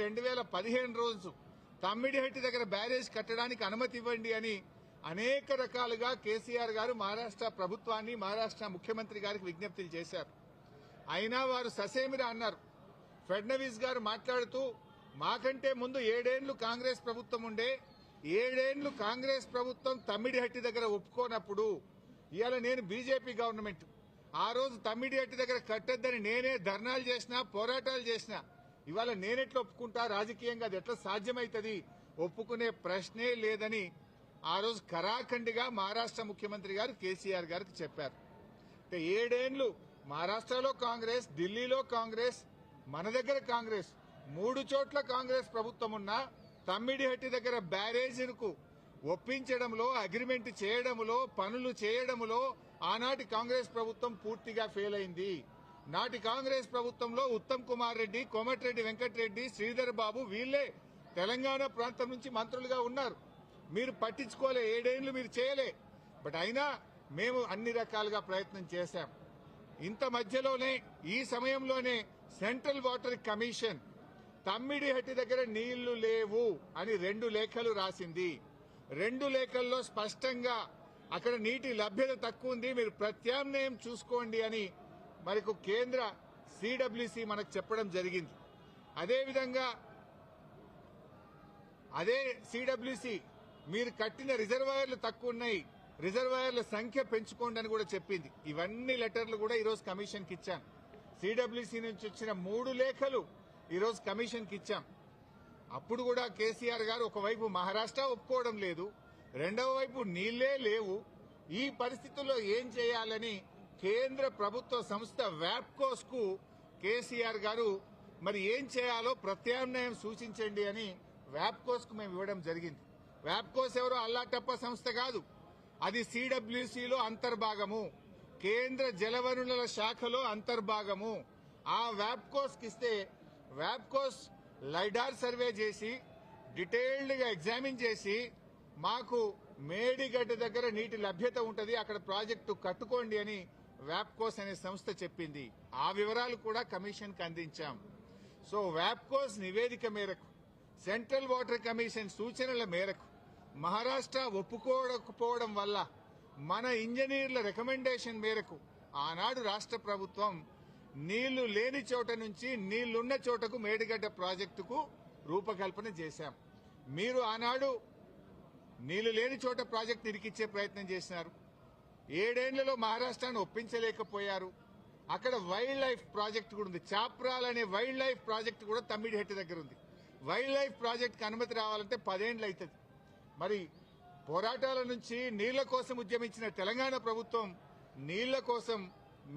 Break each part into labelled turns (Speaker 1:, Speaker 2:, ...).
Speaker 1: 2015 రోజు తమ్మిడిహట్టి దగ్గర బ్యారేజ్ కట్టడానికి అనుమతి ఇవ్వండి అని అనేక రకాలుగా కేసీఆర్ గారు మహారాష్ట్ర ప్రభుత్వాన్ని మహారాష్ట్ర ముఖ్యమంత్రి గారికి విజ్ఞప్తులు చేశారు. అయినా వారు ససేమిరా అన్నారు. ఫడ్నవీస్ గారు మాట్లాడుతూ మాకంటే ముందు 7 ఏళ్లు కాంగ్రెస్ ప్రభుత్వం ఉండే, 7 ఏళ్లు కాంగ్రెస్ ప్రభుత్వం తమ్మిడిహట్టి దగ్గర ఒప్పుకోనప్పుడు ఇవాళ నేను బీజేపీ గవర్నమెంట్ ఆ రోజు తమ్మిడిహట్టి దగ్గర కట్టొద్దని నేనే ధర్నాలు చేసినా పోరాటాలు చేసినా ఇవాళ నేనెట్లా ఒప్పుకుంటా, రాజకీయంగా అది ఎట్లా సాధ్యమైతుంది, ఒప్పుకునే ప్రశ్నే లేదని ఆ రోజు కరాఖండిగా మహారాష్ట్ర ముఖ్యమంత్రి గారు కేసీఆర్ గారికి చెప్పారు. 7 ఏళ్లు మహారాష్ట్రలో కాంగ్రెస్, ఢిల్లీలో కాంగ్రెస్, మన దగ్గర కాంగ్రెస్, 3 చోట్ల కాంగ్రెస్ ప్రభుత్వం ఉన్నా తమ్మిడిహట్టి దగ్గర బ్యారేజీలకు ఒప్పించడంలో, అగ్రిమెంట్ చేయడంలో, పనులు చేయడంలో ఆనాటి కాంగ్రెస్ ప్రభుత్వం పూర్తిగా ఫెయిల్ అయింది. నాటి కాంగ్రెస్ ప్రభుత్వంలో ఉత్తమ్ కుమార్ రెడ్డి, కోమటిరెడ్డి వెంకటరెడ్డి, శ్రీధర్ బాబు వీళ్లే తెలంగాణ ప్రాంతం నుంచి మంత్రులుగా ఉన్నారు. మీరు పట్టించుకోలే, 7 ఏళ్లు మీరు చేయలే. బట్ అయినా మేము అన్ని రకాలుగా ప్రయత్నం చేశాం. ఇంత మధ్యలోనే ఈ సమయంలోనే సెంట్రల్ వాటర్ కమిషన్ తమ్మిడిహట్టి దగ్గర నీళ్లు లేవు అని 2 లేఖలు రాసింది. 2 లేఖల్లో స్పష్టంగా అక్కడ నీటి లభ్యత తక్కువ ఉంది, మీరు ప్రత్యామ్నాయం చూసుకోండి అని మనకు కేంద్ర సిడబ్ల్యూసి మనకు చెప్పడం జరిగింది. అదేవిధంగా అదే సిడబ్ల్యూసి మీరు కట్టిన రిజర్వాయర్లు తక్కువ ఉన్నాయి, రిజర్వాయర్ల సంఖ్య పెంచుకోండి అని కూడా చెప్పింది. ఇవన్నీ లెటర్లు కూడా ఈరోజు కమిషన్కి ఇచ్చాం. సిడబ్ల్యూసి నుంచి వచ్చిన 3 లేఖలు ఈరోజు కమిషన్కి ఇచ్చాం. అప్పుడు కూడా కేసీఆర్ గారు ఒకవైపు మహారాష్ట్ర ఒప్పుకోవడం లేదు, రెండవ వైపు నీళ్లే లేవు. ఈ పరిస్థితుల్లో ఏం చేయాలని కేంద్ర ప్రభుత్వ సంస్థ వ్యాప్కోస్ కు కేసీఆర్ గారు మరి ఏం చేయాలో ప్రత్యామ్నాయం సూచించండి అని వ్యాప్కోస్ కు మేము ఇవ్వడం జరిగింది. వ్యాప్కోస్ ఎవరో అల్లాటప్ప సంస్థ కాదు, అది సిడబ్ల్యూసీలో అంతర్భాగము, కేంద్ర జలవనరుల శాఖలో అంతర్భాగము. ఆ వ్యాప్కోస్ కి ఇస్తే వ్యాప్కోస్ లైడార్ సర్వే చేసి డీటెయిల్డ్ గా ఎగ్జామిన్ చేసి మాకు మేడిగడ్డ దగ్గర నీటి లభ్యత ఉంటది, అక్కడ ప్రాజెక్టు కట్టుకోండి అని వ్యాప్కోస్ అనే సంస్థ చెప్పింది. ఆ వివరాలు కూడా కమిషన్ కి అందించాం. సో వ్యాప్కోస్ నివేదిక మేరకు, సెంట్రల్ వాటర్ కమిషన్ సూచనల మేరకు మహారాష్ట్ర ఒప్పుకోకపోవడం వల్ల మన ఇంజనీర్ల రికమెండేషన్ మేరకు ఆనాడు రాష్ట్ర ప్రభుత్వం నీళ్లు లేని చోట నుంచి నీళ్లున్న చోటకు మేడిగడ్డ ప్రాజెక్టుకు రూపకల్పన చేశాం. మీరు ఆనాడు నీళ్లు లేని చోట ప్రాజెక్టు ఇరికిచ్చే ప్రయత్నం చేసినారు. 7 ఏళ్లలో మహారాష్ట్రాన్ని ఒప్పించలేకపోయారు. అక్కడ వైల్డ్ లైఫ్ ప్రాజెక్టు కూడా ఉంది, చాప్రాల్ అనే వైల్డ్ లైఫ్ ప్రాజెక్టు కూడా తమ్మిడిహట్టి దగ్గర ఉంది. వైల్డ్ లైఫ్ ప్రాజెక్టుకు అనుమతి రావాలంటే 10 ఏళ్లు అవుతుంది. మరి పోరాటాల నుంచి నీళ్ల కోసం ఉద్యమించిన తెలంగాణ ప్రభుత్వం నీళ్ల కోసం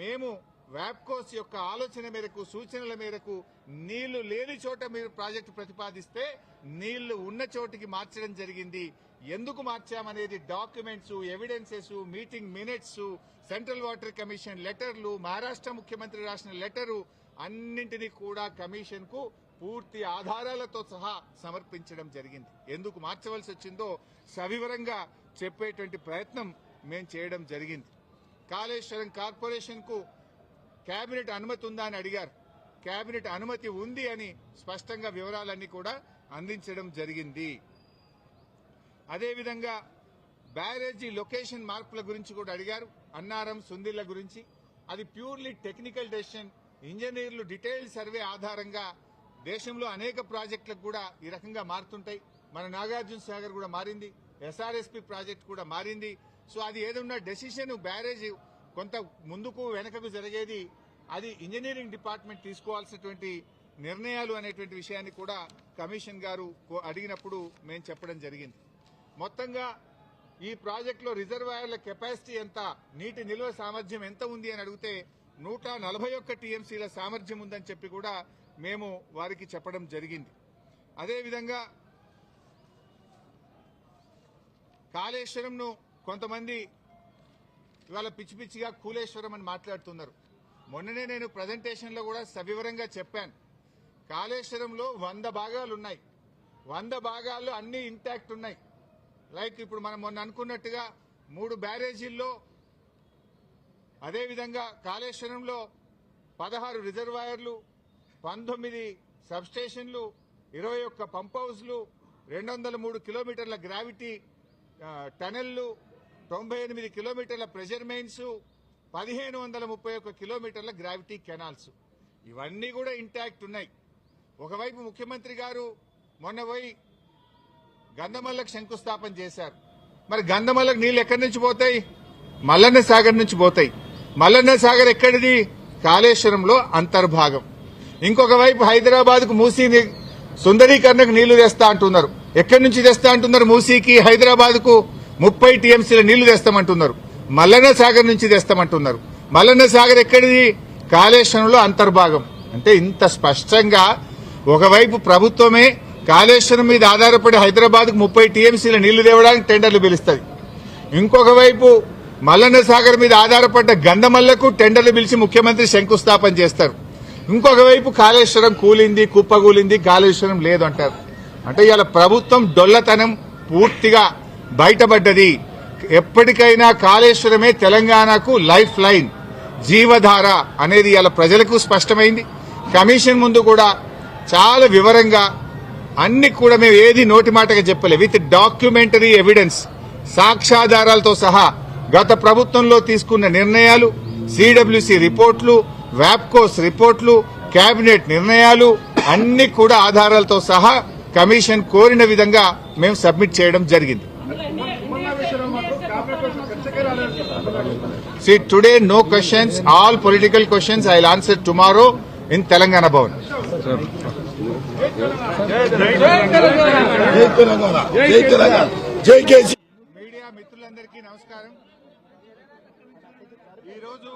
Speaker 1: మేము వ్యాప్కోస్ యొక్క ఆలోచన మేరకు, సూచనల మేరకు నీళ్లు లేని చోట మీరు ప్రాజెక్టు ప్రతిపాదిస్తే నీళ్లు ఉన్న చోటికి మార్చడం జరిగింది. ఎందుకు మార్చామనేది documents, evidences, meeting minutes, central water commission లెటర్లు, మహారాష్ట్ర ముఖ్యమంత్రి రాసిన లెటరు అన్నింటినీ కూడా కమిషన్ కు పూర్తి ఆధారాలతో సహా సమర్పించడం జరిగింది. ఎందుకు మార్చవలసి వచ్చిందో సవివరంగా చెప్పేటువంటి ప్రయత్నం మేము చేయడం జరిగింది. కాళేశ్వరం కార్పొరేషన్ కు కేబినెట్ అనుమతి ఉందా అని అడిగారు. కేబినెట్ అనుమతి ఉంది అని స్పష్టంగా వివరాలన్నీ కూడా అందించడం జరిగింది. అదేవిధంగా బ్యారేజీ లొకేషన్ మార్పుల గురించి కూడా అడిగారు. అన్నారం, సుందిళ్ల గురించి అది ప్యూర్లీ టెక్నికల్ డెసిషన్. ఇంజనీర్లు డీటెయిల్డ్ సర్వే ఆధారంగా దేశంలో అనేక ప్రాజెక్టులకు కూడా ఈ రకంగా మారుతుంటాయి. మన నాగార్జున సాగర్ కూడా మారింది, ఎస్ఆర్ఎస్పీ ప్రాజెక్టు కూడా మారింది. సో అది ఏదన్నా డెసిషన్ బ్యారేజ్ కొంత ముందుకు వెనకకు జరిగేది అది ఇంజనీరింగ్ డిపార్ట్మెంట్ తీసుకోవాల్సినటువంటి నిర్ణయాలు అనేటువంటి విషయాన్ని కూడా కమిషన్ గారు అడిగినప్పుడు మేము చెప్పడం జరిగింది. మొత్తంగా ఈ ప్రాజెక్టులో రిజర్వాయర్ల కెపాసిటీ ఎంత, నీటి నిల్వ సామర్థ్యం ఎంత ఉంది అని అడిగితే 141 టీఎంసీల సామర్థ్యం ఉందని చెప్పి కూడా మేము వారికి చెప్పడం జరిగింది. అదేవిధంగా కాళేశ్వరంను కొంతమంది ఇవాళ పిచ్చి పిచ్చిగా కూలేశ్వరం అని మాట్లాడుతున్నారు. మొన్ననే నేను ప్రజెంటేషన్ లో కూడా సవివరంగా చెప్పాను. కాళేశ్వరంలో 100 భాగాలు ఉన్నాయి, 100 భాగాల్లో అన్ని ఇంటాక్ట్ ఉన్నాయి. లైక్ ఇప్పుడు మనం మొన్న అనుకున్నట్టుగా 3 బ్యారేజీల్లో, అదేవిధంగా కాళేశ్వరంలో 16 రిజర్వాయర్లు, 19 సబ్స్టేషన్లు, 21 పంప్ హౌస్లు, 203 కిలోమీటర్ల గ్రావిటీ టనెళ్లు, 98 కిలోమీటర్ల ప్రెషర్ మెయిన్స్, 1531 కిలోమీటర్ల గ్రావిటీ కెనాల్స్, ఇవన్నీ కూడా ఇంటాక్ట్ ఉన్నాయి. ఒకవైపు ముఖ్యమంత్రి గారు మొన్న పోయి గంధమల్లకు శంకుస్థాపన చేశారు. మరి గంధమల్లకు నీళ్లు ఎక్కడి నుంచి పోతాయి? మల్లన్న సాగర్ నుంచి పోతాయి. మల్లన్న సాగర్ ఎక్కడిది? కాళేశ్వరంలో అంతర్భాగం. ఇంకొక వైపు హైదరాబాద్ కు మూసీ సుందరీకరణకు నీళ్లు తెస్తా అంటున్నారు. ఎక్కడి నుంచి తెస్తా అంటున్నారు? మూసీకి హైదరాబాద్ కు 30 టీఎంసీల నీళ్లు తెస్తామంటున్నారు. మల్లన్న సాగర్ నుంచి తెస్తామంటున్నారు. మల్లన్న సాగర్ ఎక్కడిది? కాళేశ్వరంలో అంతర్భాగం. అంటే ఇంత స్పష్టంగా ఒకవైపు ప్రభుత్వమే కాళేశ్వరం మీద ఆధారపడి హైదరాబాద్ కు 30 టీఎంసీల నీళ్లు తేవడానికి టెండర్లు పిలుస్తుంది. ఇంకొక వైపు మల్లన్న సాగర్ మీద ఆధారపడ్డ గంధమల్లకు టెండర్లు పిలిచి ముఖ్యమంత్రి శంకుస్థాపన చేస్తారు. ఇంకొక వైపు కాళేశ్వరం కూలింది, కుప్పగూలింది, కాళేశ్వరం లేదు అంటారు. అంటే ఇవాళ ప్రభుత్వం డొల్లతనం పూర్తిగా బయటపడ్డది. ఎప్పటికైనా కాళేశ్వరమే తెలంగాణకు లైఫ్ లైన్, జీవధార అనేది ఇవాళ ప్రజలకు స్పష్టమైంది. కమిషన్ ముందు కూడా చాలా వివరంగా అన్ని కూడా మేము ఏది నోటి మాటగా చెప్పలే, విత్ డాక్యుమెంటరీ ఎవిడెన్స్, సాక్ష్యాధారాలతో సహా గత ప్రభుత్వంలో తీసుకున్న నిర్ణయాలు, సిడబ్ల్యూసి రిపోర్ట్లు, వ్యాప్కోస్ రిపోర్ట్లు, కేబినెట్ నిర్ణయాలు అన్ని కూడా ఆధారాలతో సహా కమిషన్ కోరిన విధంగా మేము సబ్మిట్ చేయడం జరిగింది. See, today no questions, all political questions I will answer tomorrow in Telangana Bhavan. Media మిత్రులందరికీ నమస్కారం. ఈరోజు